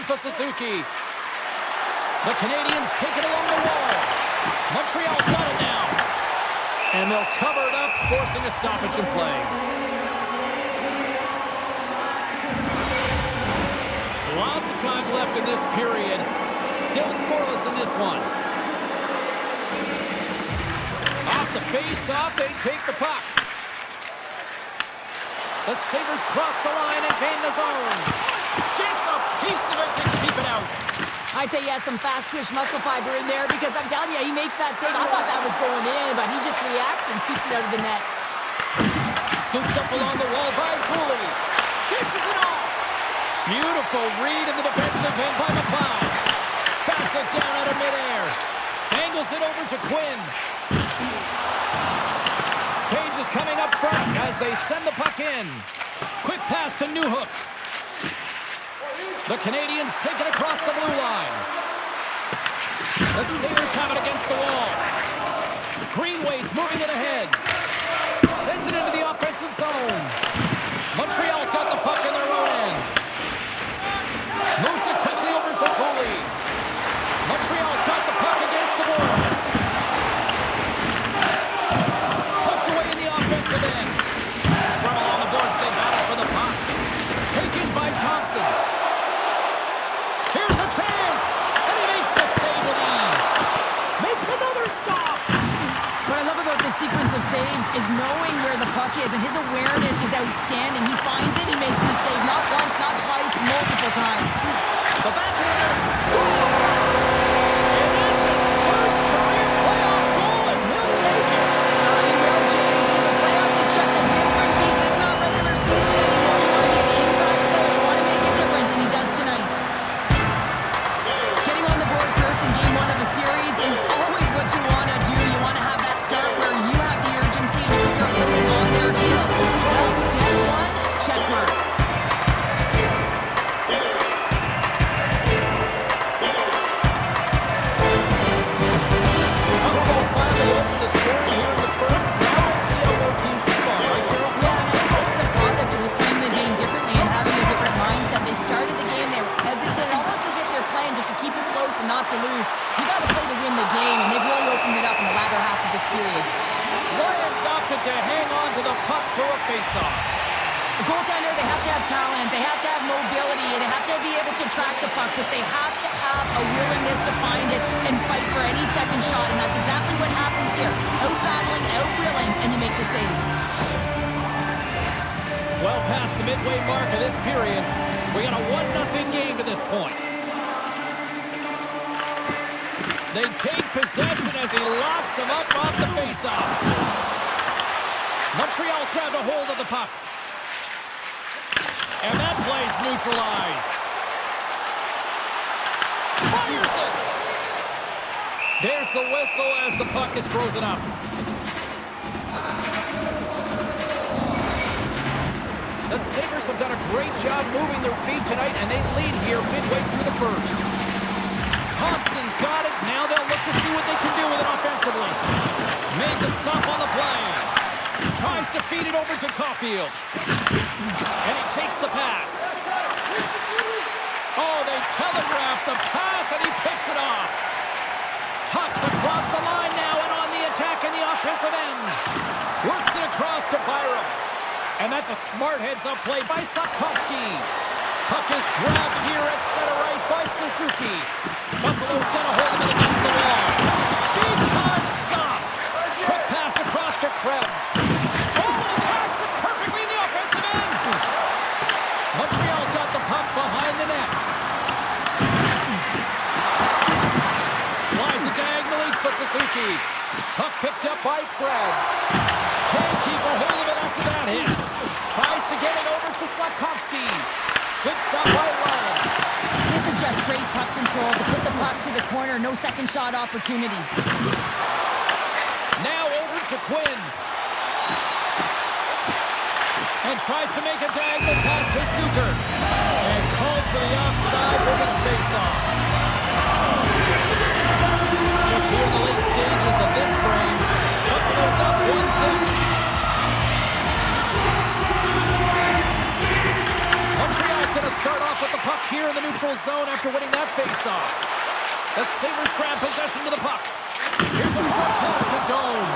to Suzuki. The Canadians take it along the wall. Montreal's got it now. And they'll cover it up, forcing a stoppage in play. Lots of time left in this period. Still scoreless in this one. Off the face-off, they take the puck. The Sabres cross the line and gain the zone. Gets a piece of it to keep it out. I'd say he has some fast-twitch muscle fiber in there because I'm telling you, he makes that save. I thought that was going in, but he just reacts and keeps it out of the net. Scooped up along the wall by Cooley. Dishes it off. Beautiful read in the defensive end by McLeod. Bats it down out of midair. Angles it over to Quinn. Change is coming up front as they send the puck in. Quick pass to Newhook. The Canadians take it across the blue line. The Sabres have it against the wall. Greenway's moving it ahead. Sends it into the offensive zone. Montreal's got the puck in their own end. Moves it quickly over to Cooley. Montreal's got the puck against the boards. Poked away in the offensive end. Scrum along the boards, they battle for the puck. Taken by Thompson. Here's a chance, and he makes the save with ease. Makes another stop. What I love about this sequence of saves is knowing where the puck is, and his awareness is outstanding. He finds it, he makes the save. Not once, not twice, multiple times. The backhander scores! And that's his first career playoff goal, and he'll take it. He will, James. The playoffs is just a different beast. It's not regular season anymore. You want to get an impact player. You want to make a difference, and he does tonight. Getting on the board first in game one of a series is always what you want to do. You want to have that start where you have the urgency and you put your opponent on their heels. Well, step one, check mark. Buffalo's finally opened the scoring here in the first. Now let's see how both teams respond, right, Cheryl? Yeah, and I think this is a product of just playing the game differently and having a different mindset. They started the game, they were hesitant, almost as if they're playing just to keep it close and not to lose. You got to play to win the game, and they've really opened it up in the latter half of this period. Lions opted to hang on to the puck for a face-off. The goaltender, they have to have talent, they have to have mobility, and they have to be able to track the puck, but they have to have a willingness to find it and fight for any second shot, and that's exactly what happens here. Out-battling, out-willing, and you make the save. Well past the midway mark of this period, we got a 1-0 game to this point. They take possession as he locks him up off the face-off. Montreal's grabbed a hold of the puck. And that play's neutralized. Fires it! There's the whistle as the puck is frozen up. The Sabres have done a great job moving their feet tonight, and they lead here midway through the first. Thompson's got it. Now they'll look to see what they can do with it offensively. Made the stop on the play. Tries to feed it over to Caulfield. And he takes the pass. Oh, they telegraph the pass, and he picks it off. Tucks across the line now and on the attack in the offensive end. Works it across to Byram. And that's a smart heads-up play by Slavkovsky. Puck is grabbed here at center ice by Suzuki. Buffalo's got a hold of it against the wall. Big time stop. Quick pass across to Krebs. Oh, and he tracks it perfectly in the offensive end. Montreal's got the puck behind the net. Slides it diagonally to Suzuki. Puck picked up by Krebs. Can't keep a hold of it after that hit. Tries to get it over to Slavkovsky. Good stop by Lyon. This is just great puck control to put the puck to the corner. No second shot opportunity. Now over to Quinn. And tries to make a diagonal pass to Zucker. And called for the offside. We're going to face off. Just here in the late stages of this frame, Buffalo's up 1-0. Montreal's going to start off with the puck here in the neutral zone after after winning that face-off. The Sabres grab possession to the puck. Here's a short pass to Dome.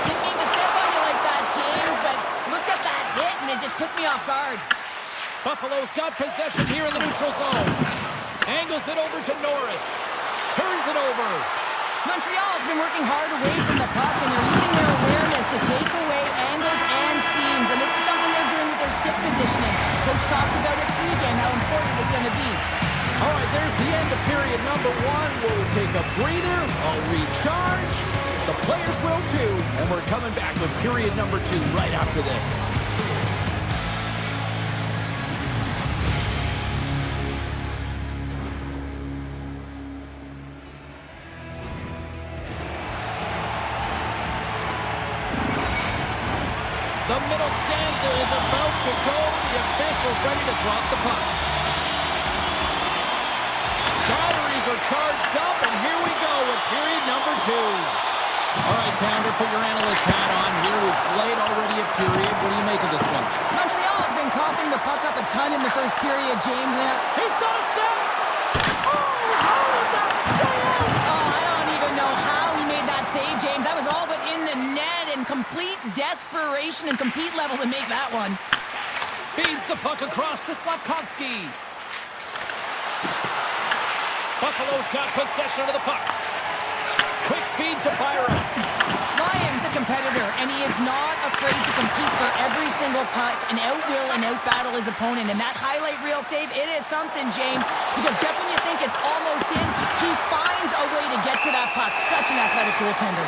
Didn't mean to step on you like that, James, but look at that hit, and it just took me off guard. Buffalo's got possession here in the neutral zone. Angles it over to Norris. Turns it over. Montreal has been working hard away from the puck, and they're using their awareness to take away angles and seams, and this is something they're doing with their stick positioning. Coach talked about it pregame, how important it's going to be. All right, there's the end of period number 1. We'll take a breather, I'll recharge. The players will too, and we're coming back with period number 2 right after this. The middle stanza is about to go. The officials ready to drop the puck. Batteries are charged up, and here we go with period number 2. All right, Pounder, put your analyst hat on here. We've played already a period. What do you make of this one? Montreal has been coughing the puck up a ton in the first period, James. He's got a step. Oh, how did that stay out? Oh, I don't even know how he made that save, James. That was all but in the net, and complete desperation and compete level to make that one. Feeds the puck across to Slavkovsky. Buffalo's got possession of the puck. Quick feed to Byron. Lyon's a competitor, and he is not afraid to compete for every single puck and outwill and outbattle his opponent. And that highlight reel save, it is something, James, because just when you think it's almost in, he finds a way to get to that puck. Such an athletic goaltender.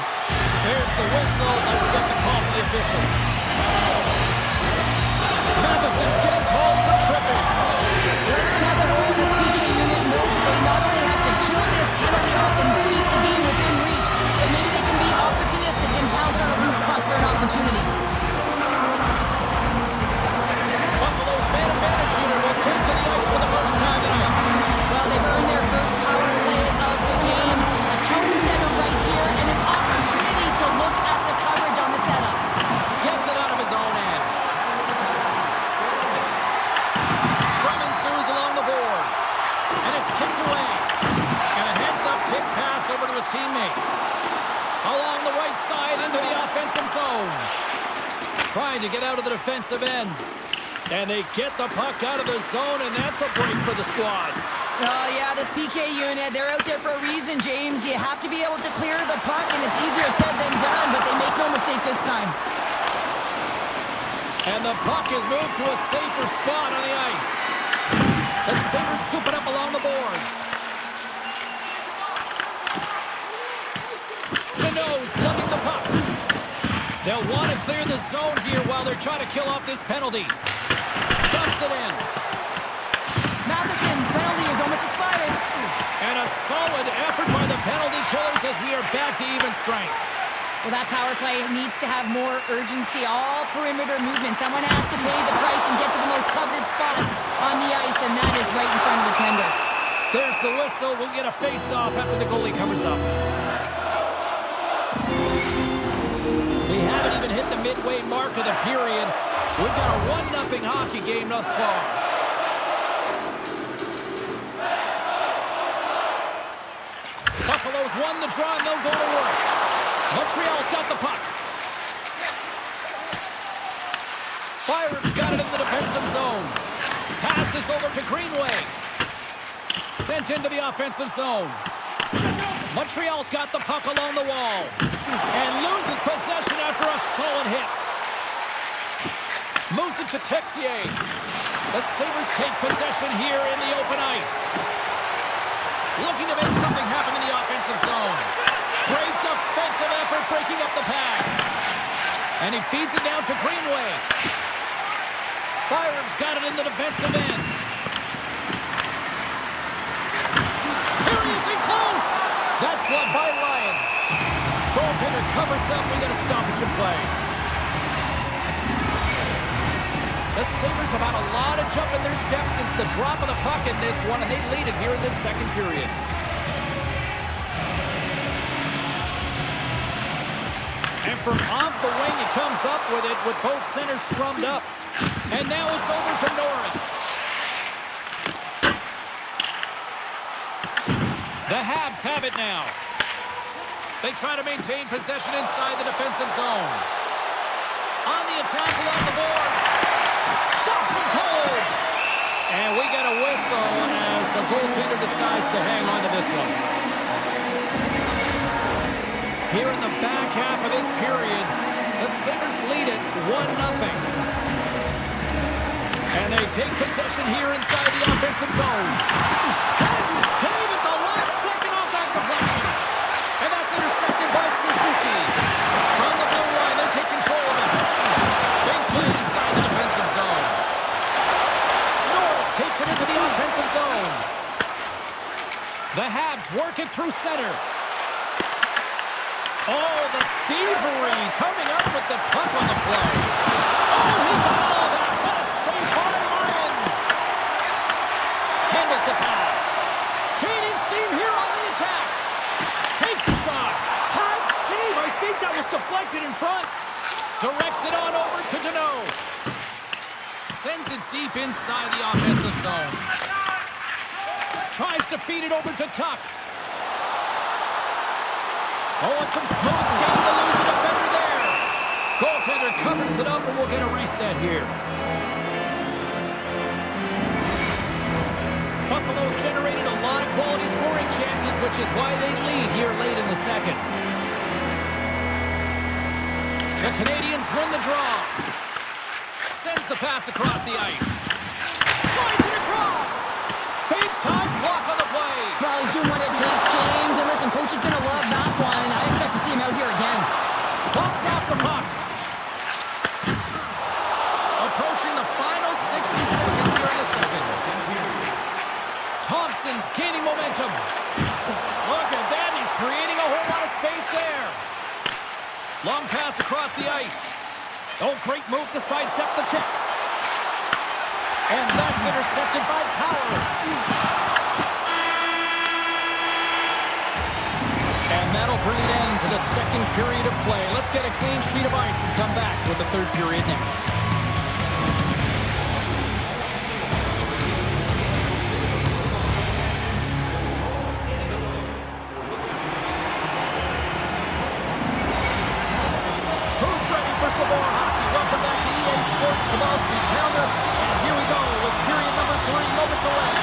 There's the whistle. Let's get the call from the officials. Matheson's getting called for tripping. Whoever has a role in this PK unit knows that they not only have to kill this penalty off and keep the game within reach, but maybe they can be opportunistic and pounce on a loose puck for an opportunity. Buffalo's man advantage unit will take to the ice for the first time tonight. Well, they've earned their first power play of the game. A tone setter right here and an opportunity to look at the coverage on the setup. Gets it out of his own end. Scrum ensues along the boards. And it's kicked away. And a heads-up kick pass over to his teammate. Along the right side into the offensive zone. Trying to get out of the defensive end. And they get the puck out of the zone, and that's a break for the squad. Oh, yeah, this PK unit, they're out there for a reason, James. You have to be able to clear the puck, and it's easier said than done, but they make no mistake this time. And the puck is moved to a safer spot on the ice. The Sabres scoop it up along the boards. The nose lugging the puck. They'll want to clear the zone here while they're trying to kill off this penalty. Dumps it in. Matheson's penalty is almost expired. And a solid effort by the penalty killers as we are back to even strength. Well, that power play needs to have more urgency. All perimeter movement. Someone has to pay the price and get to the most coveted spot on the ice, and that is right in front of the tender. There's the whistle. We'll get a face-off after the goalie covers up. We haven't even hit the midway mark of the period. We've got a 1-0 hockey game thus far. Buffalo's won the draw, and they'll go to work. Montreal's got the puck. Byron's got it in the defensive zone. Passes over to Greenway. Sent into the offensive zone. Montreal's got the puck along the wall. And loses possession after a solid hit. Moves it to Texier. The Sabres take possession here in the open ice. Looking to make something happen in the offensive zone. Great defensive effort breaking up the pass. And he feeds it down to Greenway. Byron's got it in the defensive end. Here he is in close. That's blocked by Lyon. Goaltender covers up. We got a stoppage in play. The Sabres have had a lot of jump in their steps since the drop of the puck in this one, and they lead it here in this second period. And from off the wing, he comes up with it with both centers scrummed up. And now it's over to Norris. The Habs have it now. They try to maintain possession inside the defensive zone. On the attack along the boards. Stops him cold. And we get a whistle as the goaltender decides to hang on to this one. Here in the back half of this period, the Sabres lead it 1-0. And they take possession here inside the offensive zone. That's save at the last second off that deflection. And that's intercepted by Suzuki. From the blue line, they take control of it. Big play inside the defensive zone. Norris takes it into the offensive zone. The Habs work it through center. Oh, the thievery coming up with the puck on the play. Oh, he got all that. What a save by Ryan. Handles the pass. Gaining steam here on the attack. Takes the shot. Hot save. I think that was deflected in front. Directs it on over to Deneau. Sends it deep inside the offensive zone. Tries to feed it over to Tuck. Oh, it's some smooth skating to lose a defender there. Goaltender covers it up, and we'll get a reset here. Buffalo's generated a lot of quality scoring chances, which is why they lead here late in the second. The Canadians win the draw. Sends the pass across the ice. Slides it across. Big time block on the play. Well, he's doing what it takes, James. And listen, coach is going to love that one. I expect to see him out here again. Bumped off the puck. Approaching the final 60 seconds here in the second. Thompson's gaining momentum. Look at that. He's creating a whole lot of space there. Long pass across the ice. Oh, great move to sidestep the check. And that's intercepted by Power. And that'll bring an end to the second period of play. Let's get a clean sheet of ice and come back with the third period next. Who's ready for some more hockey? Welcome back to EA Sports. Sabalski, Pounder. And here we go with period number 3, moments away.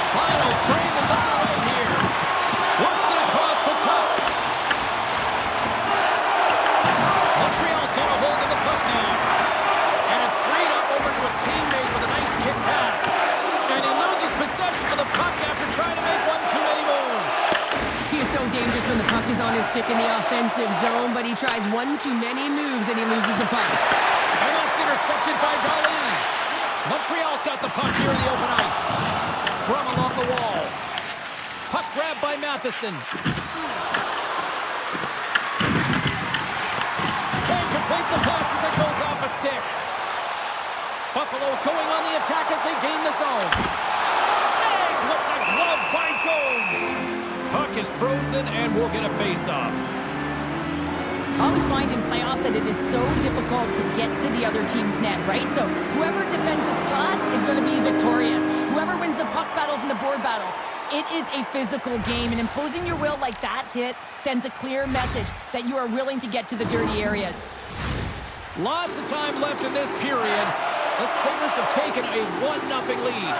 Final frame is underway here. Works it across to Tuck. Montreal's got a hold of the puck now. And it's freed up over to his teammate with a nice kick pass. And he loses possession of the puck after trying to make one too many moves. He is so dangerous when the puck is on his stick in the offensive zone, but he tries one too many moves and he loses the puck. And that's intercepted by Darlene. Montreal's got the puck here in the open ice. Scrum along the wall. Puck grabbed by Matheson. Can't complete the pass as it goes off a stick. Buffalo's going on the attack as they gain the zone. Snagged with the glove by Jones. Puck is frozen and we'll get a face-off. I always find in playoffs that it is so difficult to get to the other team's net, right? So whoever defends a slot is going to be victorious. Whoever wins the puck battles and the board battles. It is a physical game, and imposing your will like that hit sends a clear message that you are willing to get to the dirty areas. Lots of time left in this period. The Sabres have taken a 1-0 lead.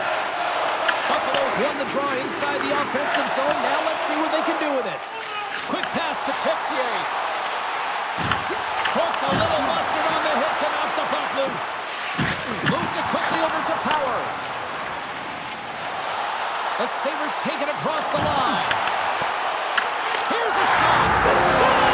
Buffalo's won the draw inside the offensive zone. Now let's see what they can do with it. Quick pass to Texier. Pokes a little mustard on the hit to knock the puck loose. Moves it quickly over to Power. The Sabres take it across the line. Here's a shot. Score!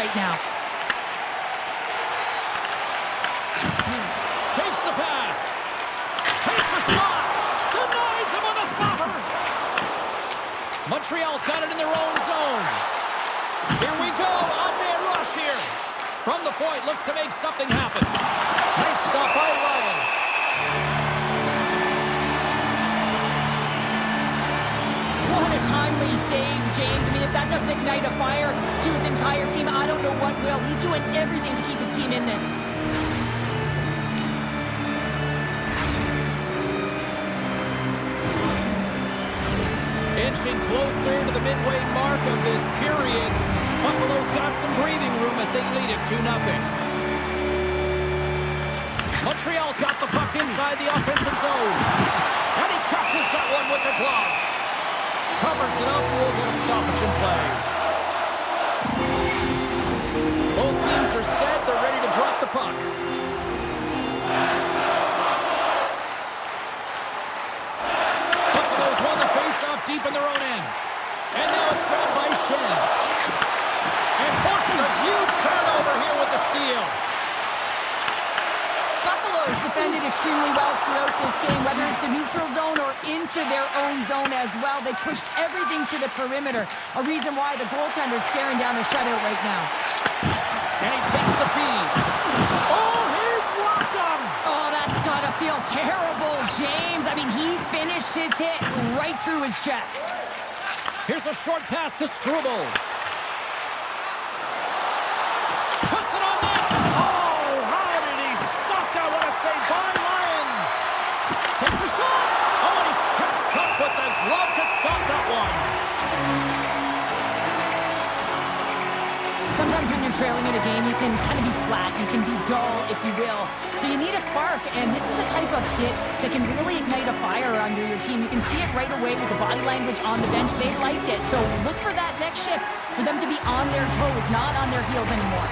right now. Takes the pass. Takes a shot. Denies him on the stopper. Montreal's got it in their own zone. Here we go. Odd man rush here. From the point, looks to make something happen. Nice stop by Ryan. What a timely save, James. I mean, if that doesn't ignite a fire to his entire team, I don't know what will. He's doing everything to keep his team in this. Inching closer to the midway mark of this period. Buffalo's got some breathing room as they lead it 2-0. Montreal's got the puck inside the offensive zone. And he catches that one with the glove. Covers it up. We'll get a stoppage in play. Both teams are set. They're ready to drop the puck. Buffalo's won the face-off deep in their own end. And now it's grabbed by Shen. And forces a huge turnover here with the steal. Buffalo's defended extremely well throughout this game, whether it's the neutral zone or into their own zone as well. They pushed everything to the perimeter, a reason why the goaltender's staring down a shutout right now. And he takes the feed. Oh, he rocked him! Oh, that's gotta feel terrible, James. I mean, he finished his hit right through his check. Here's a short pass to Struble. Puts it on net. Oh, how did he stop that? What a save by Ryan. Takes a shot. Oh, and he steps up with the glove to stop that one. Sometimes when you're trailing in a game, you can kind of be flat, you can be dull, if you will. So you need a spark, and this is a type of hit that can really ignite a fire under your team. You can see it right away with the body language on the bench. They liked it, so look for that next shift, for them to be on their toes, not on their heels anymore.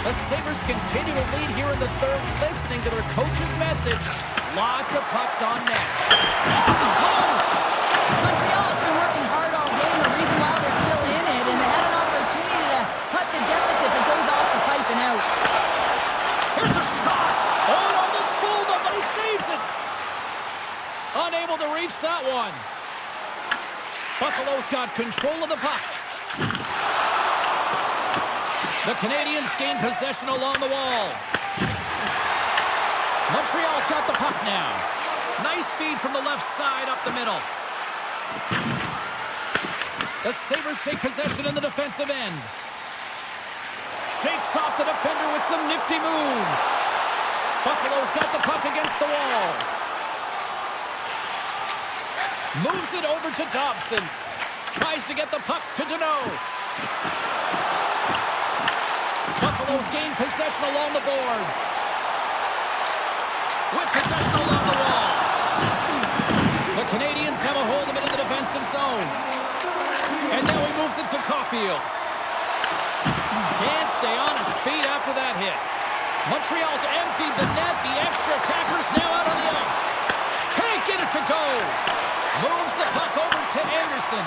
The Sabres continue to lead here in the third, listening to their coach's message. Lots of pucks on net. Off the post! Montreal has been working hard all game, the reason why they're still in it, and they had an opportunity to cut the deficit, but goes off the pipe and out. Here's a shot. Oh, almost fooled him, but he saves it. Unable to reach that one. Buffalo's got control of the puck. The Canadiens gain possession along the wall. Montreal's got the puck now. Nice feed from the left side up the middle. The Sabres take possession in the defensive end. Shakes off the defender with some nifty moves. Buffalo's got the puck against the wall. Moves it over to Dobson. Tries to get the puck to Deneau. Buffalo's gained possession along the boards. With possession along the wall. The Canadiens have a hold of it in the defensive zone. And now he moves it to Caulfield. Can't stay on his feet after that hit. Montreal's emptied the net. The extra attackers now out on the ice. Can't get it to go. Moves the puck over to Anderson.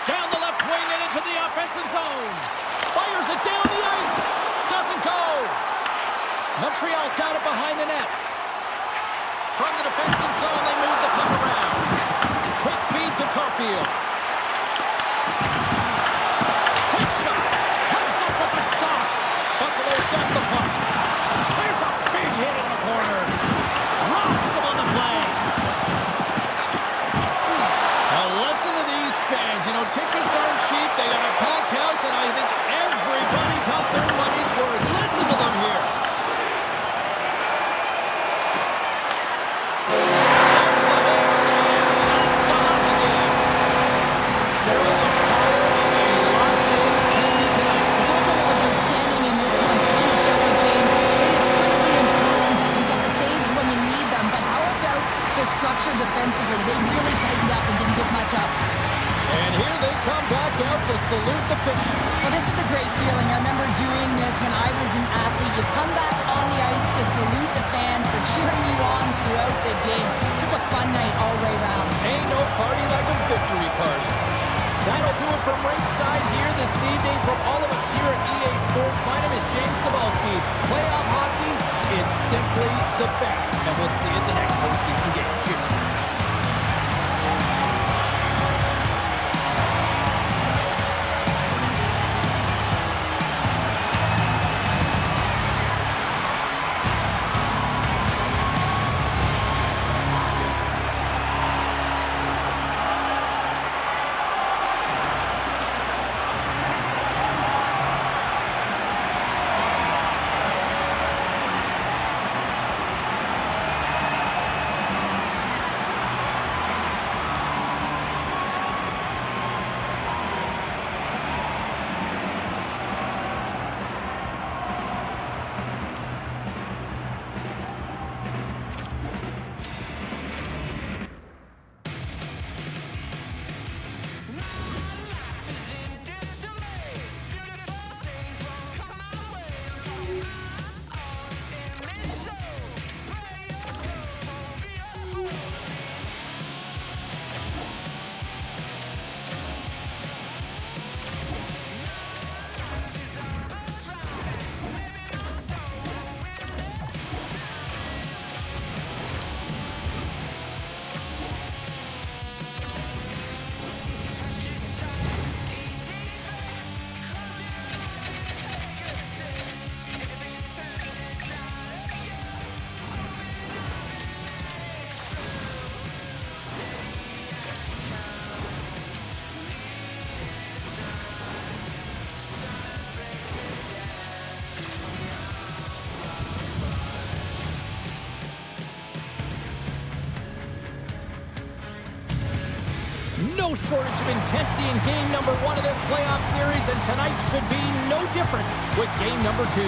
Down the left wing and into the offensive zone. Fires it down the ice. Doesn't go. Montreal's got it behind the net. From the defensive zone, they move the puck around. Quick feed to Caulfield. Quick shot. Comes up with the stop. Buffalo's got the puck. There's a big hit in the corner. Rocks him on the play. Now listen to these fans. You know, tickets aren't cheap. They got a packed house, and I think everybody got their money's worth. Listen to them here. from ringside here this evening, from all of us here at EA Sports, my name is James Cebulski. Playoff hockey is simply the best, and we'll see you at the next postseason game. Cheers. No shortage of intensity in game number 1 of this playoff series, and tonight should be no different with game number 2.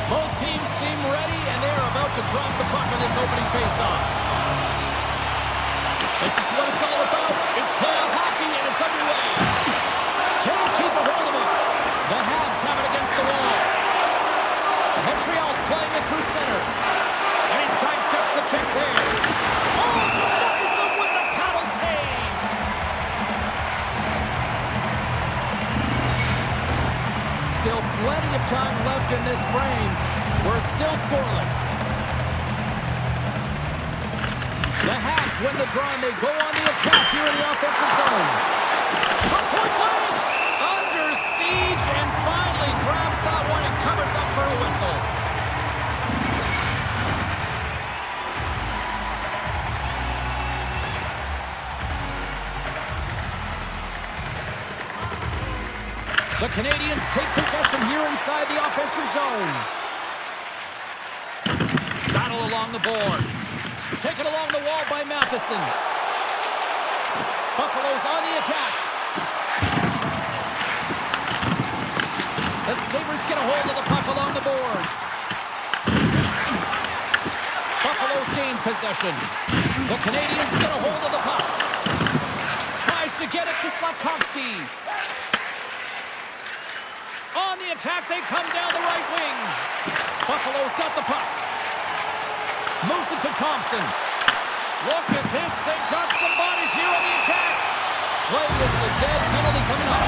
Both teams seem ready, and they are about to drop the puck on this opening faceoff. This is what it's all about. It's playoff hockey, and it's underway. Can't keep a hold of it. The Habs have it against the wall. Montreal's playing it through center. And he sidesteps the check there. Oh, denies him with the paddle save. Still plenty of time left in this frame. We're still scoreless. The Habs win the draw, and they go on the attack here in the offensive zone. From point blank, under siege, and finally grabs that one and covers up for a whistle. The Canadians take possession here inside the offensive zone. Battle along the boards. Taken along the wall by Matheson. Buffalo's on the attack. The Sabres get a hold of the puck along the boards. Buffalo's gained possession. The Canadians get a hold of the puck. Tries to get it to Slavkovsky. On the attack, they come down the right wing. Buffalo's got the puck. Moves it to Thompson. Look at this. They've got some bodies here on the attack. Play whistle, dead penalty coming up.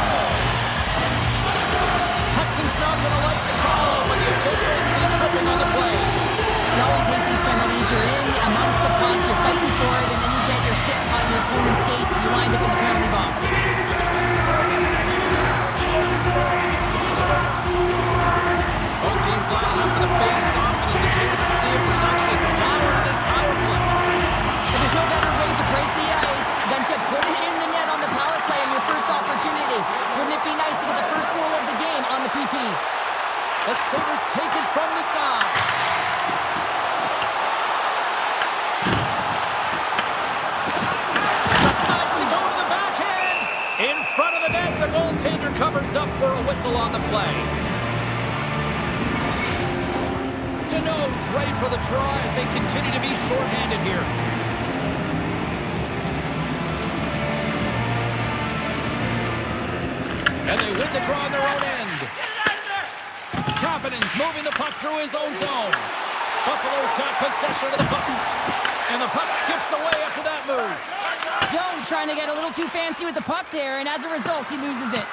Hudson's not going to like the call, but the officials see tripping on the play. You always hate these penalties. You're in amongst the puck, you're fighting for it, and then you get your stick caught in your opponent's skates, and you wind up in the penalty box. Both teams lining up for the face-off, and it's a chance to see if there's actually some power in this power play. But there's no better way to break the ice than to put it in the net on the power play on your first opportunity. Wouldn't it be nice to get the first goal of the game on the PP? The Sabres take it from the side. Decides to go to the backhand. In front of the net, the goaltender covers up for a whistle on the play. Deneau's ready for the draw as they continue to be shorthanded here. And they win the draw on their own end. Kapanen's moving the puck through his own zone. Buffalo's got possession of the puck. And the puck skips away after that move. Dome's trying to get a little too fancy with the puck there, and as a result, he loses it.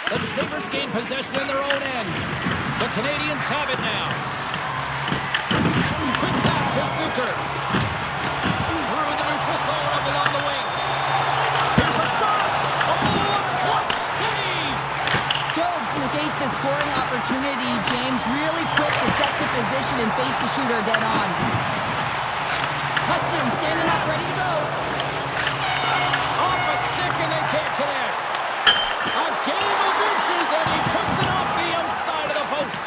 The Sabres gain possession in their own end. The Canadians have it now. Quick pass to Zucker. Through the neutral zone up along the wing. Here's a shot. Oh, a clutch save. Dobbs negates the scoring opportunity. James really quick to set to position and face the shooter dead on. Hudson standing up, ready to go. Off a stick and they can't connect. A game of inches and he puts it off the outside of the post.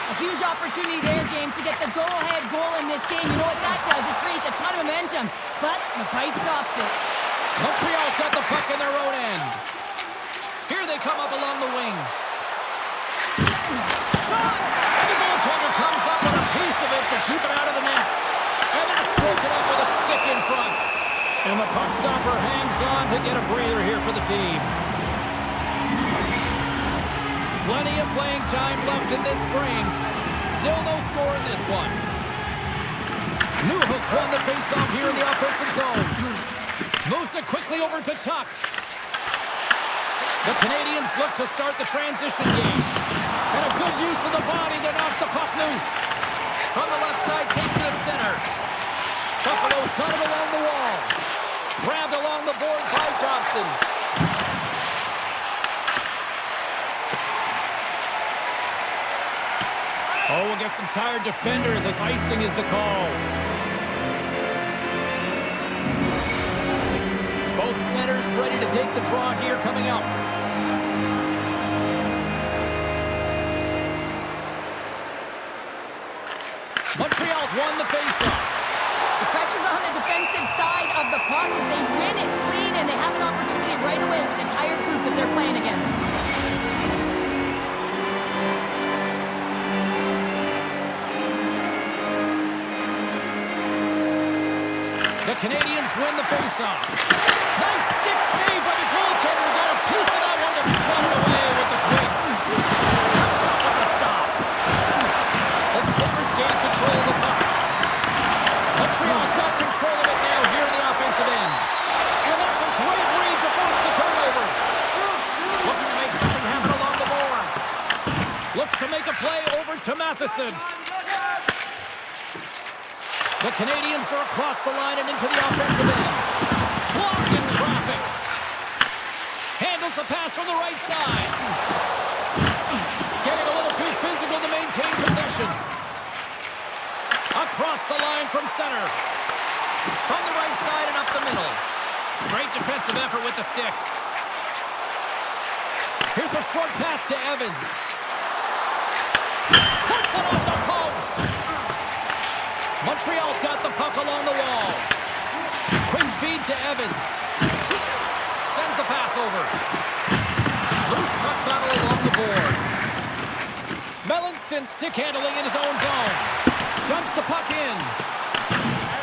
A huge opportunity there, James, to get the go-ahead goal in this game. You know what that does? It creates a ton of momentum, but the pipe stops it. Montreal's got the puck in their own end. Here they come up along the wing. Shot! And the goaltender comes up with a piece of it to keep it out of the net. And that's broken up with a stick in front. And the puck stopper hangs on to get a breather here for the team. Plenty of playing time left in this frame. Still no score in this one. Newhook's won the faceoff here in the offensive zone. Moves it quickly over to Tuck. The Canadians look to start the transition game. And a good use of the body to knock the puck loose. From the left side, takes it to center. Buffalo's got it along the wall. Grabbed along the board by Dobson. Oh, we'll get some tired defenders as icing is the call. Both centers ready to take the draw here coming up. Montreal's won the faceoff. The pressure's on the defensive side of the puck. They win it clean, and they have an opportunity right away with the entire group that they're playing against. The Canadians win the faceoff. Nice stick save by the goaltender. Got a piece of that one to swat it away with the twig. Comes up with the stop. The Sabres gain control of the puck. Montreal's got control of it now here in the offensive end. And that's a great read to force the turnover. Looking to make something happen along the boards. Looks to make a play over to Matheson. The Canadians are across the line and into the offensive end. Blocked in traffic. Handles the pass from the right side. Getting a little too physical to maintain possession. Across the line from center. From the right side and up the middle. Great defensive effort with the stick. Here's a short pass to Evans. Puts it off the post. Montreal's got the puck along the wall. Quick feed to Evans. Sends the pass over. Loose puck battle along the boards. Mellanston stick handling in his own zone. Dumps the puck in.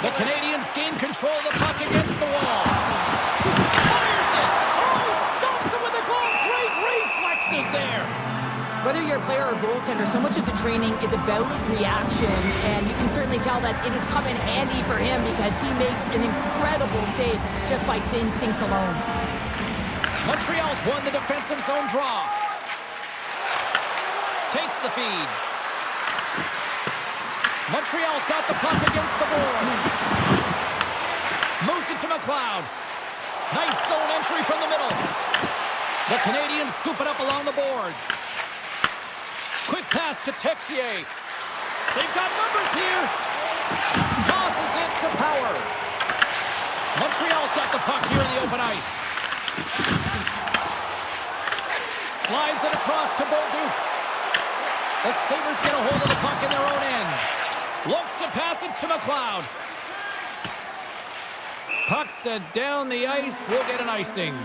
The Canadians gain control of the puck against the wall. Fires it. Oh, he stops it with a glove. Great reflexes there. Whether you're a player or goaltender, so much of the training is about reaction, and you can certainly tell that it has come in handy for him because he makes an incredible save just by instincts alone. Montreal's won the defensive zone draw. Takes the feed. Montreal's got the puck against the boards. Moves it to McLeod. Nice zone entry from the middle. The Canadians scoop it up along the boards. Quick pass to Texier. They've got numbers here. Tosses it to Power. Montreal's got the puck here in the open ice. Slides it across to Bolduc. The Sabres get a hold of the puck in their own end. Looks to pass it to McLeod. Puck set down the ice. We'll get an icing.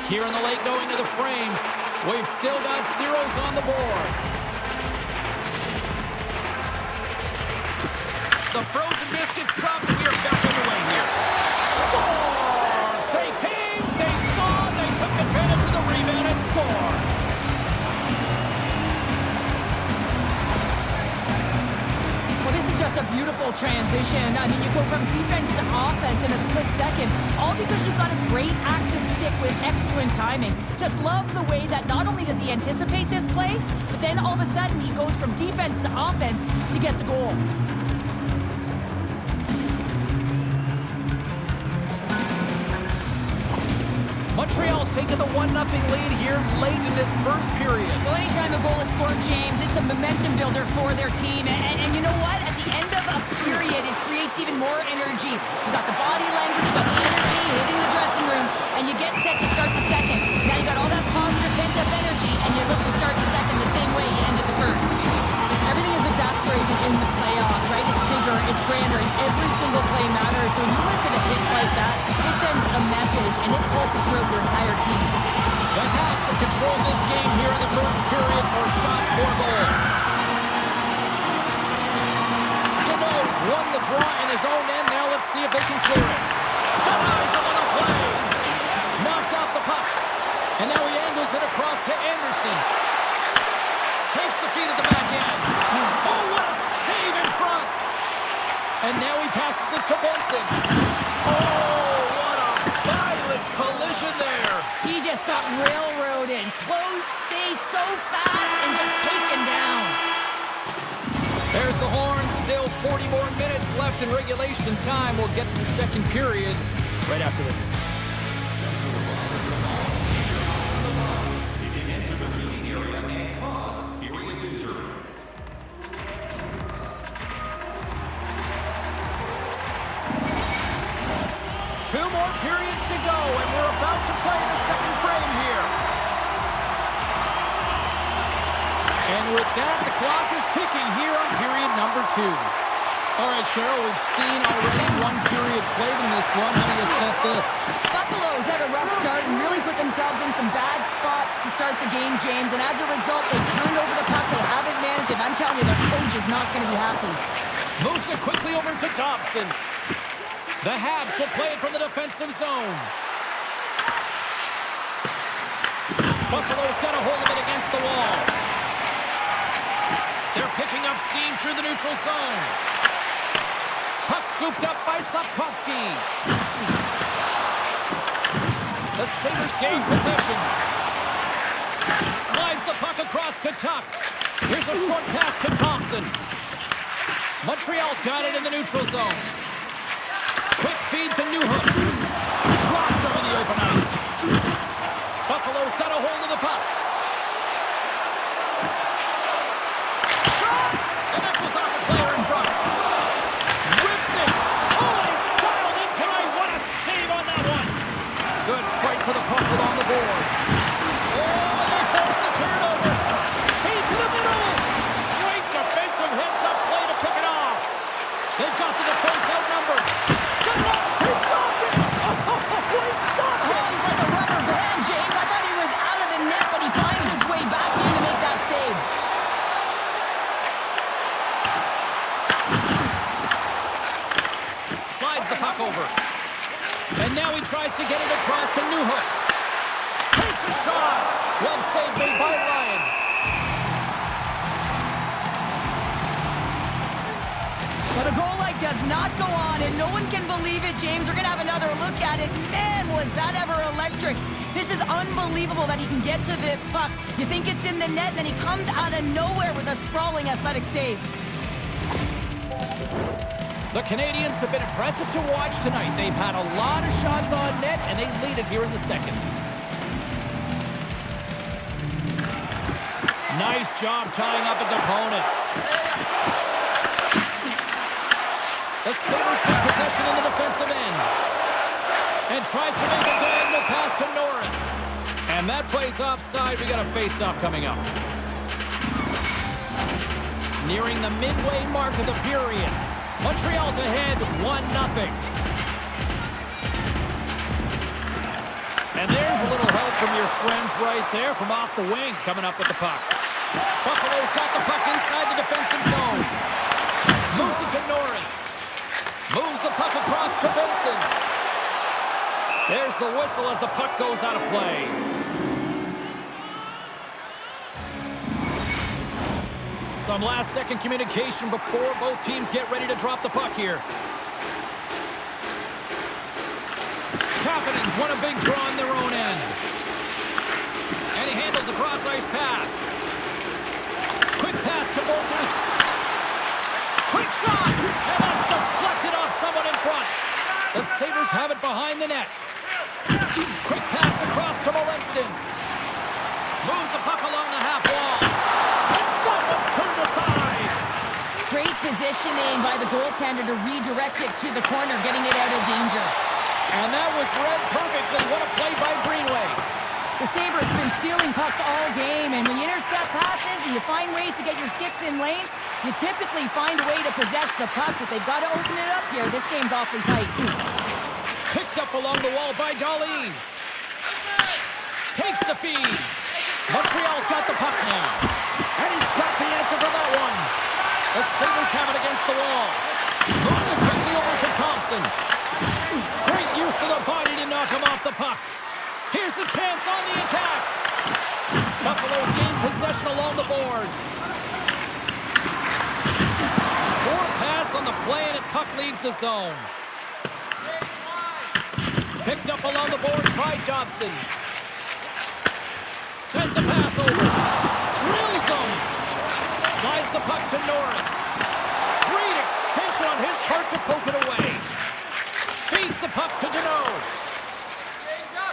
Here in the late going to the frame. We've still got zeros on the board. The frozen biscuits dropped and we are back underway here. Scores! They came, they saw, they took advantage of the rebound and scored. transition. I mean, you go from defense to offense in a split second, all because you've got a great active stick with excellent timing. Just love the way that not only does he anticipate this play, but then all of a sudden he goes from defense to offense to get the goal. Montreal's taken the 1-0 lead here late in this first period. Well, anytime a goal is scored, James, it's a momentum builder for their team. And you know what? At the end of a period, it creates even more energy. You got the body language, you got the energy hitting the dressing room, and you get set to start the second. Now you got all that positive pent-up energy, and you look to start the second the same way you ended the first. Everything is exasperated in the playoffs, right? It's bigger, it's grander, and every single play matters. So when you listen to hits like that, it sends a message, and it pulses throughout your entire team. The Habs have controlled this game here in the first period. More shots, more goals. Deneau's won the draw in his own end. Now let's see if they can clear it. Denies him on the play. Knocked off the puck. And now he angles it across to Anderson. Takes the feed at the back end. Oh, what a save in front. And now he passes it to Bunsen. Oh, what a violent collision there. He just got railroaded. Close space so fast and just taken down. There's the horn. Still 40 more minutes left in regulation time. We'll get to the second period right after this. Two more periods to go, and we're about to play the second frame here. And with that, the clock is ticking here on period number 2. All right, Cheryl, we've seen already one period played in this one. How do you assess this? Buffalo's had a rough start and really put themselves in some bad spots to start the game, James. And as a result, they turned over the puck. They haven't managed it. I'm telling you, their coach is not going to be happy. Moves it quickly over to Thompson. The Habs will play it from the defensive zone. Buffalo's got a hold of it against the wall. They're picking up steam through the neutral zone. Puck scooped up by Slavkovsky. The Sabres gain possession. Slides the puck across to Tuck. Here's a short pass to Thompson. Montreal's got it in the neutral zone. Quick feed to Newhook. Dropped over the open ice. Buffalo's got a hold of the puck. Shot! And that goes off the player in front. Rips it. Oh, he's dialed in tonight. What a save on that one. Good fight for the puck along the boards. Oh, they forced the turnover. Feed to the middle. Great defensive heads-up play to pick it off. They've got the defense outnumbered. He stopped it! Oh, he stopped it! Oh, he's like a rubber band, James. I thought he was out of the net, but he finds his way back in to make that save. Slides the puck over. And now he tries to get it across to Newhook. Takes a shot. Well saved by Ryan. Well, the goal light does not go on, and no one can believe it, James. We're going to have another look at it. Man, was that ever electric. This is unbelievable that he can get to this puck. You think it's in the net, then he comes out of nowhere with a sprawling athletic save. The Canadians have been impressive to watch tonight. They've had a lot of shots on net, and they lead it here in the second. Nice job tying up his opponent. The Sabres take possession in the defensive end. And tries to make a diagonal pass to Norris. And that plays offside. We got a face-off coming up. Nearing the midway mark of the period. Montreal's ahead 1-0. And there's a little help from your friends right there from off the wing coming up with the puck. Buffalo's got the puck inside the defensive zone. Moves it to Norris. Moves the puck across to Benson. There's the whistle as the puck goes out of play. Some last-second communication before both teams get ready to drop the puck here. Kapanen's won a big draw on their own end. And he handles the cross-ice pass. Quick pass to Bolton. Quick shot! And that's deflected off someone in front. The Sabres have it behind the net. Quick pass across to Molinston. Moves the puck along the half wall. That one's turned aside. Great positioning by the goaltender to redirect it to the corner, getting it out of danger. And that was read perfectly. What a play by Greenway. The Sabres been stealing pucks all game, and when you intercept passes and you find ways to get your sticks in lanes, you typically find a way to possess the puck, but they've got to open it up here. This game's awfully tight. Picked up along the wall by Darlene. Takes the feed. Montreal's got the puck now. And he's got the answer for that one. The Sabres have it against the wall. Moves it quickly over to Thompson. Great use of the body to knock him off the puck. Here's a chance on the attack. Buffalo's gained possession along the boards. Forward pass on the play, and the puck leaves the zone. Picked up along the boards by Dobson. Sends a pass over. Drills him. Slides the puck to Norris. Great extension on his part to poke it away. Feeds the puck to Deneau.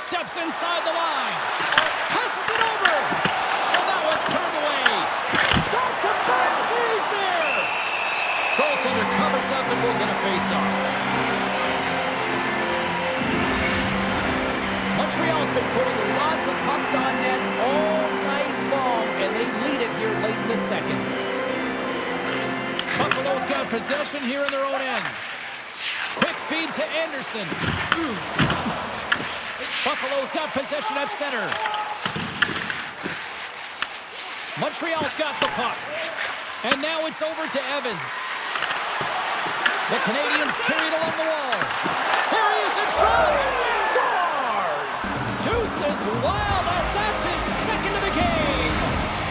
Steps inside the line. Passes it over. And that one's turned away. Back-to-back saves there. Goaltender covers up and will get a face-off. Montreal's been putting lots of pucks on net all night long, and they lead it here late in the second. Buffalo's got possession here in their own end. Quick feed to Anderson. Buffalo's got possession at center. Montreal's got the puck. And now it's over to Evans. The Canadians carry it along the wall. Here he is in front. Scores! Deuces wild as that's his second of the game.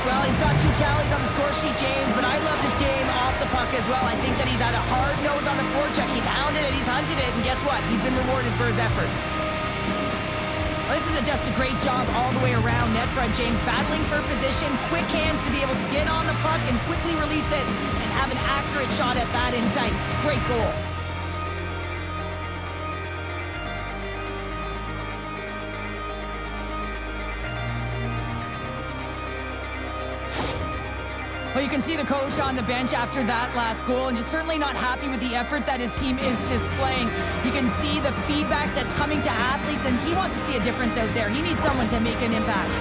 Well, he's got 2 tallies on the score sheet, James, but I love this game off the puck as well. I think that he's had a hard nose on the forecheck. He's hounded it, he's hunted it, and guess what? He's been rewarded for his efforts. Well, this is just a great job all the way around net front, James. Battling for position, quick hands to be able to get on the puck and quickly release it and have an accurate shot at that in tight. Great goal. Well, you can see the coach on the bench after that last goal, and just certainly not happy with the effort that his team is displaying. You can see the feedback that's coming to athletes, and he wants to see a difference out there. He needs someone to make an impact.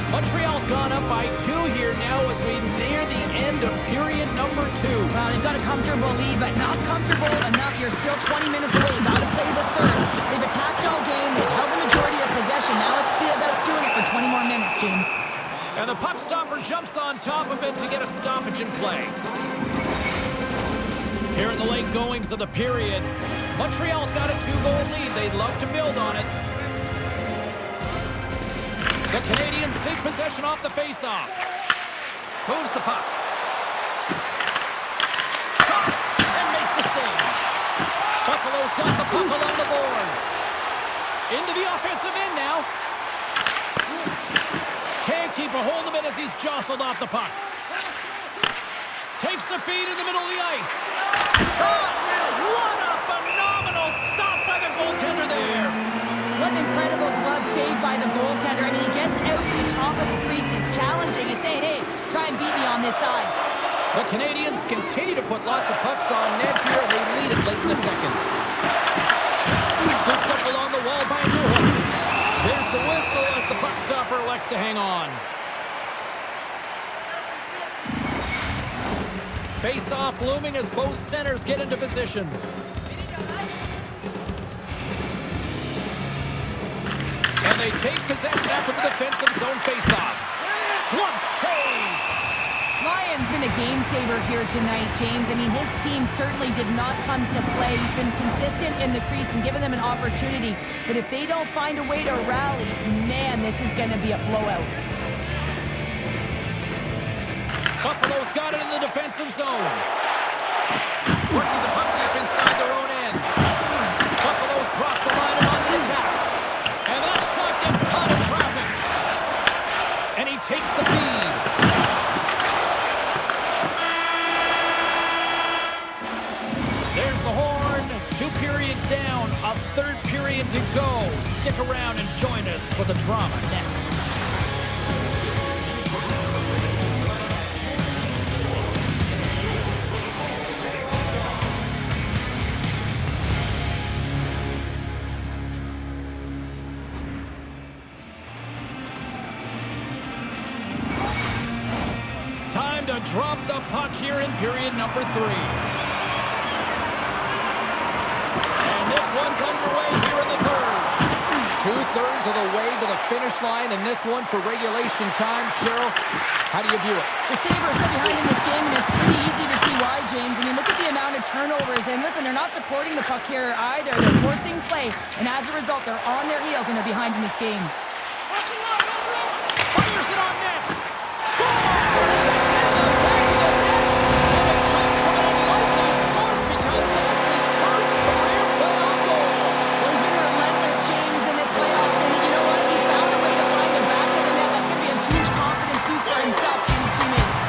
Montreal's gone up by 2 here now as we near the end of period number 2. Well, they've got a comfortable lead, but not comfortable enough. You're still 20 minutes away. Got to play the third. They've attacked all game. They've held the majority of possession. Now it's about doing it for 20 more minutes, James. And the puck stopper jumps on top of it to get a stoppage in play. Here in the late goings of the period, Montreal's got a 2-goal lead. They'd love to build on it. The Canadians take possession off the faceoff. Moves the puck. Shot and makes the save. Buffalo's got the puck along the boards. Into the offensive end now. Can't keep a hold of it as he's jostled off the puck. Takes the feed in the middle of the ice. Shot! What a phenomenal stop by the goaltender there. What an incredible glove save by the goaltender. I mean, he gets out to the top of his crease. He's challenging. He's saying, hey, try and beat me on this side. The Canadians continue to put lots of pucks on net here. They lead it late in the second. Scooped up along the wall by Newhook. There's the whistle as the puck stopper elects to hang on. Face-off looming as both centers get into position. And they take possession after the defensive zone face-off. Glove save! Lyon's been a game saver here tonight, James. I mean, his team certainly did not come to play. He's been consistent in the crease and given them an opportunity. But if they don't find a way to rally, man, this is going to be a blowout. Buffalo's got it in the defensive zone. Working the puck deep inside their own end. Buffalo's crossed the line and on the attack. And that shot gets caught in traffic. And he takes the feed. There's the horn. 2 periods down. A third period to go. Stick around and join us for the drama next. Time to drop the puck here in period number 3. And this one's underway here in the third. 2/3 of the way to the finish line, and this one for regulation time. Cheryl, how do you view it? The Sabres are behind in this game, and it's pretty easy to see why, James. I mean, look at the amount of turnovers. And listen, they're not supporting the puck here either. They're forcing play, and as a result, they're on their heels, and they're behind in this game. Fires it on net. Scores! It's in the back of the net. And it comes from an unlikely source because that's his first career playoff goal. Well, he's been relentless, James, in this playoffs, and you know what? He's found a way to find the back of the net. That's going to be a huge confidence boost for himself and his teammates.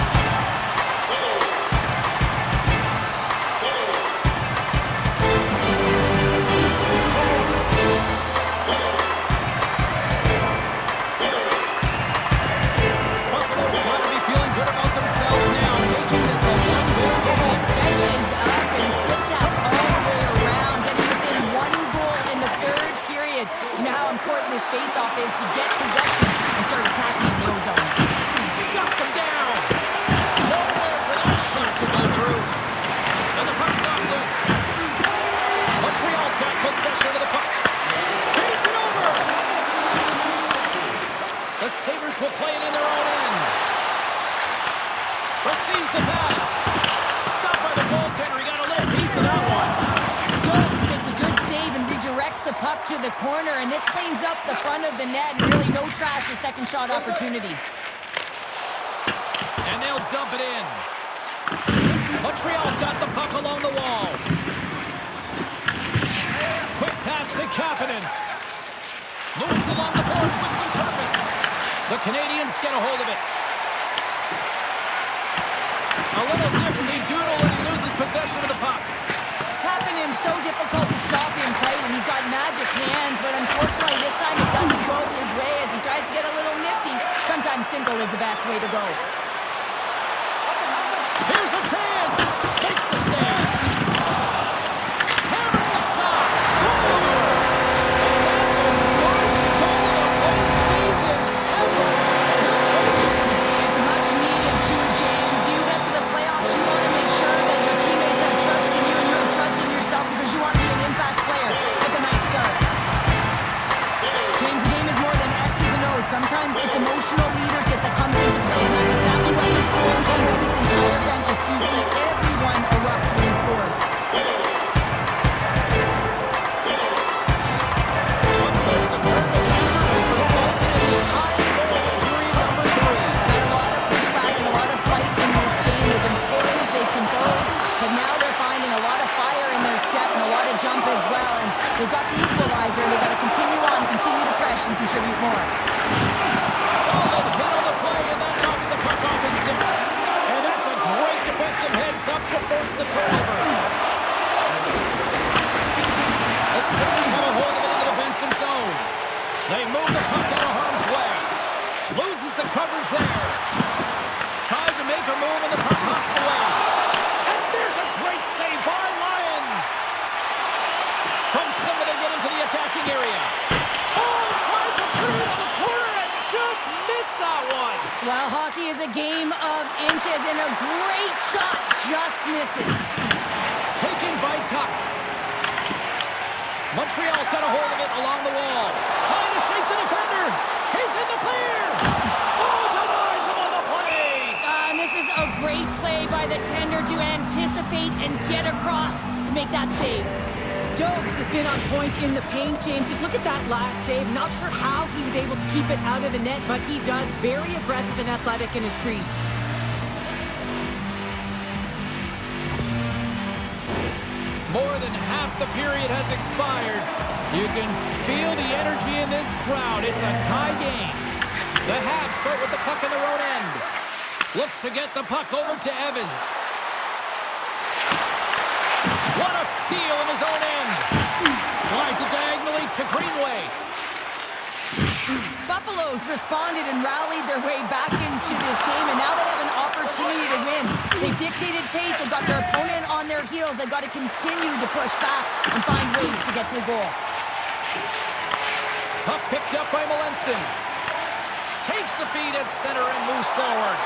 Buffalo's got to be feeling good about themselves now, making this a one-goal game. Benches up and stick taps all the way around, getting within 1 goal in the third period. You know how important this face-off is to get possession and start attacking in the O-zone. Shuts him down. Nowhere for that shot to go through. And the puck's not loose. Montreal's got possession of the puck. Feeds it over. The Sabres will play it in their own end. Receives the pass. Stopped by the goaltender. He got a little piece of that one. Dokes makes a good save and redirects the puck to the corner, and this cleans up the front of the net, and really no trash for second shot opportunity. And they'll dump it in. Montreal's got the puck along the wall. Quick pass to Kapanen. Moves along the boards with some purpose. The Canadians get a hold of it. A little dipsy doodle when he loses possession of the puck. Kapanen's so difficult to stop him tight, and he's got magic hands, but unfortunately this time it doesn't go his way as he tries to get a little nifty. Sometimes simple is the best way to go. Here's a chance. Makes the save. Hammers the shot. Scores! And that's his first goal of the postseason ever. He'll take it. It's much needed too, James. You get to the playoffs, you want to make sure that your teammates have trust in you and you have trust in yourself because you want to be an impact player. That's a nice start. James, the game is more than X's and O's. Sometimes it's emotional leadership that comes into play, and that's exactly what this scoring comes to this entire bench. As you see everyone erupt when he scores. Buffalo's determined effort has resulted in the tying goal in period number 3. Had a lot of pushback and a lot of fight in this game. They've been poised, they've composed, but now they're finding a lot of fire in their step and a lot of jump as well. And they've got the equalizer, and they've got to continue on, continue to press and contribute more. Solid hit on the play, and that knocks the puck off his stick. And that's a great defensive heads-up to force the turnover. The Sabres have a hold of it in the defensive zone. They move the puck out of harm's way. Loses the coverage there. Tried to make a move, and the puck hops away. And there's a great save by Lyon. From center, they get into the attacking area. Oh, tried to put it on the corner and just missed that one. Well, hockey is a game of inches, and a great shot just misses. Taken by Tuck. Montreal's got a hold of it along the wall. Trying to shake the defender. He's in the clear. Oh, denies him on the play. And this is a great play by the tender to anticipate and get across to make that save. Dokes has been on point in the paint, James. Just look at that last save. Not sure how he was able to keep it out of the net, but he does. Very aggressive and athletic in his crease. More than half the period has expired. You can feel the energy in this crowd. It's a tie game. The Habs start with the puck in their own end. Looks to get the puck over to Evans. What a steal in his own end. Slides it diagonally to Greenway. Buffalo's responded and rallied their way back into this game, and now they have an opportunity to win. They dictated pace. They've got their opponent on their heels. They've got to continue to push back and find ways to get to the goal. Puck picked up by Molenston. Takes the feed at center and moves forward.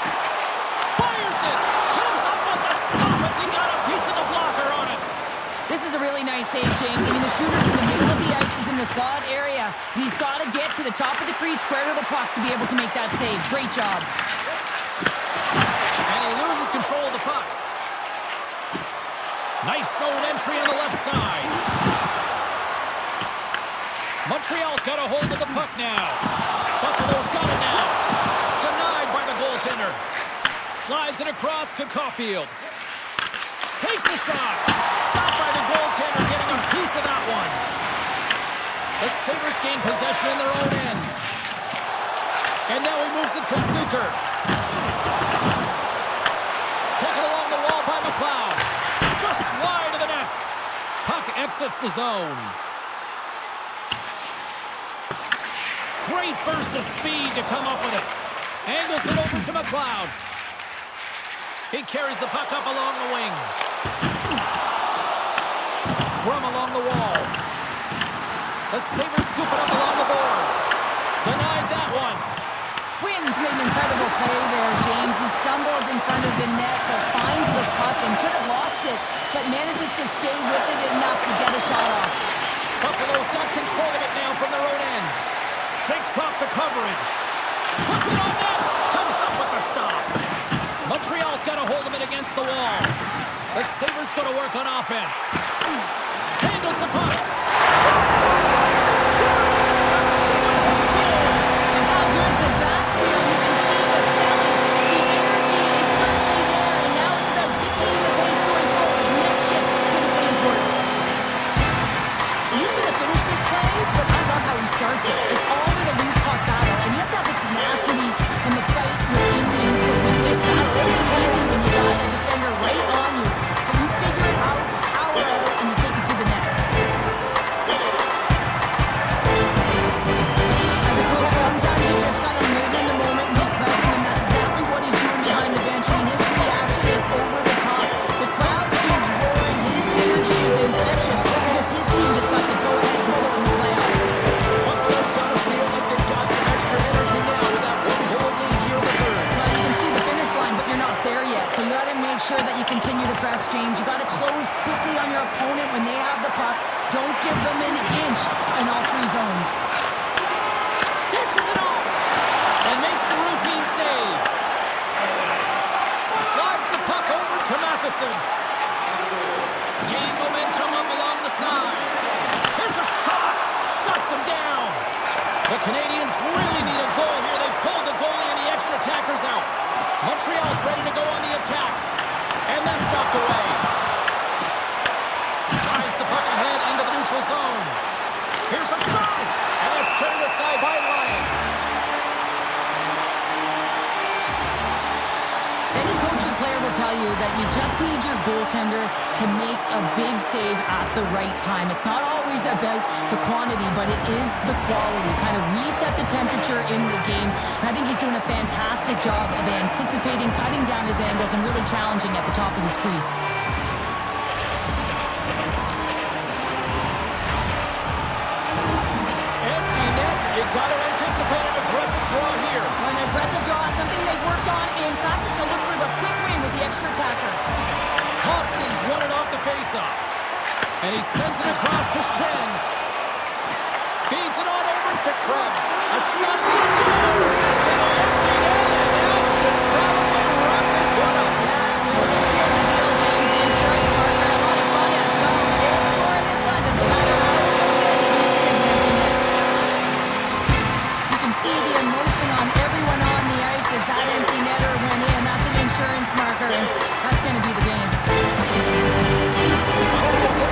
Fires it. Comes up with the stop as he got a piece of the blocker on it. This is a really nice save, James. I mean, the shooter's in the middle of the ice. He's in the slot area, and he's got to get to the top of the crease, square to the puck to be able to make that save. Great job. And he loses control of the puck. Nice zone entry on the left side. Montreal's got a hold of the puck now. Buffalo's got it now. Denied by the goaltender. Slides it across to Caulfield. Takes the shot. Stopped by the goaltender, getting a piece of that one. The Sabres gain possession in their own end. And now he moves it to Suter. Taken along the wall by McLeod. Just wide of the net. Puck exits the zone. Great burst of speed to come up with it. Angles it over to McLeod. He carries the puck up along the wing. Scrum along the wall. The Sabres scoop it up along the boards. Denied that one. Quinn's made an incredible play there, James. He stumbles in front of the net, but finds the puck and could have lost it, but manages to stay with it enough to get a shot off. Buffalo's got control of it now from their own end. Shakes off the coverage. Puts it on net. Comes up with the stop. Montreal's got a hold of it against the wall. The Sabres going to work on offense. Handles the puck. And how good does that feel? You can see the selling. The energy is certainly there, and now it's about dictating the pace going forward. Next shift, critically important. He's going to finish this play, but I love how he starts it. It's all in a loose puck battle, and you have to have the tenacity and the fight within you to win this battle. It's easy when you got the defender right on you, but you figure it out, power out, and you take it to the net. As a coach, sometimes you just gotta live in the moment and be present, and that's exactly what he's doing behind the bench. I mean, his reaction is over the top. The crowd is roaring. His energy is infectious because his team just got the go-ahead goal in the playoffs. Buffalo's got to feel like they've got some extra energy now with that one-goal lead here in the third. Well, you can see the finish line, but you're not there yet. So you got to make sure that you continue to press, James. You got to close quickly on your opponent when they have the puck. Don't give them an inch in all three zones. Dishes it off and makes the routine save. Slides the puck over to Matheson. Gain momentum up along the side. Here's a shot. Shuts him down. The Canadians really need a goal here. They pulled the goalie and the extra attackers out. Montreal's ready to go on the attack. And that's knocked away. Slides the puck ahead into the neutral zone. Here's a shot. And it's turned aside by Lyon. Any coach or player will tell you that you just need your goaltender to make a big save at the right time. It's not always about the quantity, but it is the quality. Kind of reset the temperature in the game. And I think he's doing a fantastic job of anticipating, cutting down his angles, and really challenging at the top of his crease. Empty net. You got to anticipate an aggressive draw here. An aggressive draw is something they've worked on in practice. They'll look for the quick win with the extra attacker. Thompson's won it off the faceoff. And he sends it across to Shen. Feeds it on over to Krebs. A shot at the scores. To the empty net. And that should probably wrap this one up. Yeah, well, let's hear the deal, James. The insurance partner. A lot of fun as well. They'll score this one. Doesn't matter how it goes. It is an empty net. You can see the emotion on everyone on the ice as that empty netter went in. That's an insurance marker, and that's going to be the game. Oh, it's a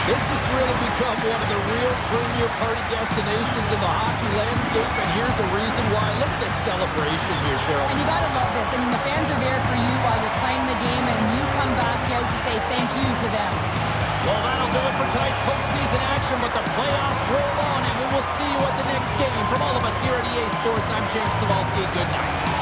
This has really become one of the real premier party destinations in the hockey landscape, and here's a reason why. Look at this celebration here, Cheryl. And you gotta love this. I mean, the fans are there for you while you're playing the game, and you come back out to say thank you to them. Well, that'll do it for tonight's postseason action, but the playoffs roll on, and we will see you at the next game. From all of us here at EA Sports, I'm James Cybulski. Good night.